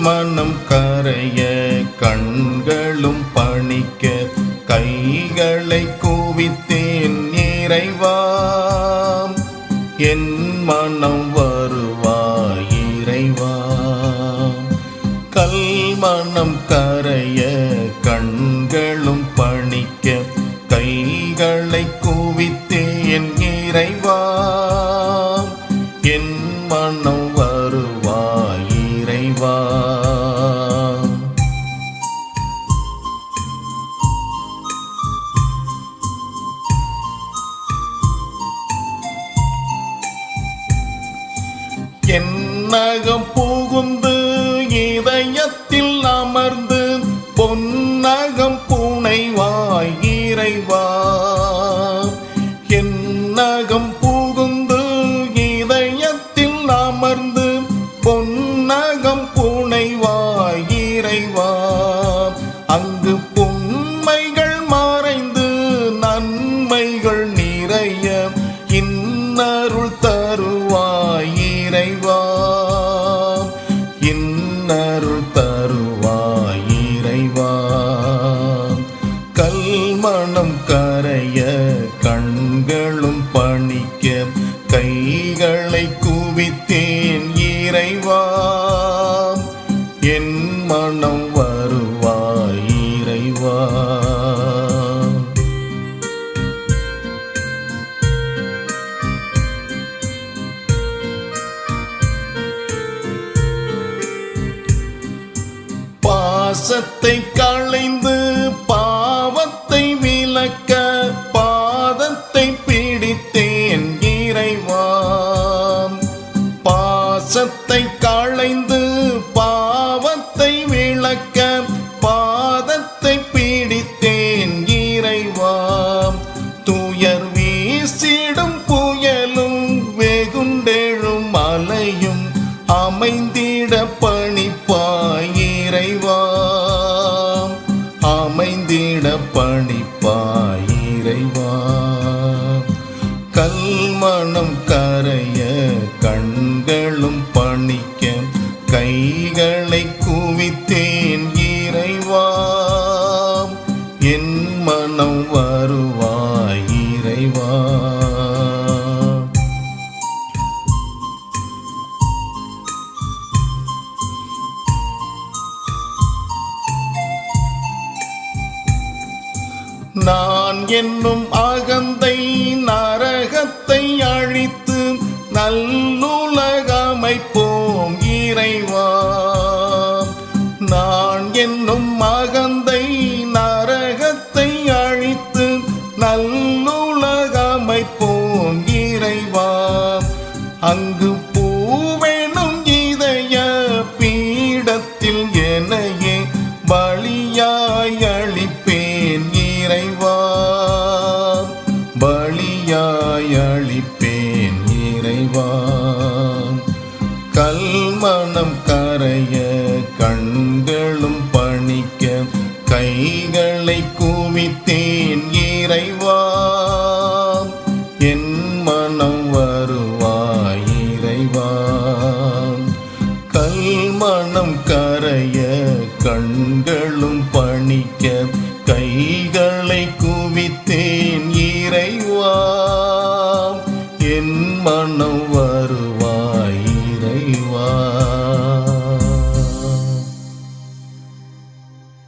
மனம் கரைய கண்களும் பணிக்க கைகளை குவித்தேன் இறைவா. என் மனம் வருவாய் இறைவா. கல்மனம் கரைய கண்களும் பணிக்க கைகளை குவித்தேன் இறைவா. என் மனம் வருவாய் இறைவா. என்னகம் புகுந்து இதயத்தில் அமர்ந்து பொன்னகம் புனைவாய் இறைவா. என்னகம் புகுந்து இதயத்தில் அமர்ந்து பொன்னகம் புனைவாய் இறைவா. அங்கு புண்மைகள் மறைந்து நன்மைகள் நிறைய இன்னருள் தருவாய் இறைவா. இன்னருள் தருவாய் இறைவா. கல்மனம் கரைய கண்களும் பணிக்க கைகளை குவித்தேன் இறைவா. என் மனம் வருவாய் இறைவா. பாசத்தை களைந்து பாவத்தை விலக்க பாதத்தை பிடித்தேன் இறைவா. பாசத்தை களைந்து பாவத்தை விலக்க பாதத்தை பிடித்தேன் இறைவா. துயர் வீசிடும் புயலும் வெகுண்டெழும் மலையும் அமைந்திட பணிப்பாய் இறைவா. அமைந்திட பணிப்பாய் இறைவா. கல்மனம் கரைய கண்களும் பணிக்க கைகளை குவித்தேன் இறைவா. என் மனம் வருவாய் இறைவா. நான் என்னும் அகந்தை நரகத்தை அழித்து நல்லுலகமைப்போம் இறைவா. நான் என்னும் அகந்தை நரகத்தை அழித்து நல்லுலகமைப்போம் இறைவா. அங்கு பூவெனும் இதய பீடத்தில் என்னையே பலியாய் அளிப்பேன் இறைவா. பலியாய் அளிப்பேன் இறைவா. கல்மனம் கரைய கண்களும் பணிக்க கைகளை குவித்தேன் இறைவா. என் மனம் வருவாய் இறைவா. கல்மனம் கரைய கண்களும் பணிக்க கைகளை குவித்தேன் இறைவா. என் மனம்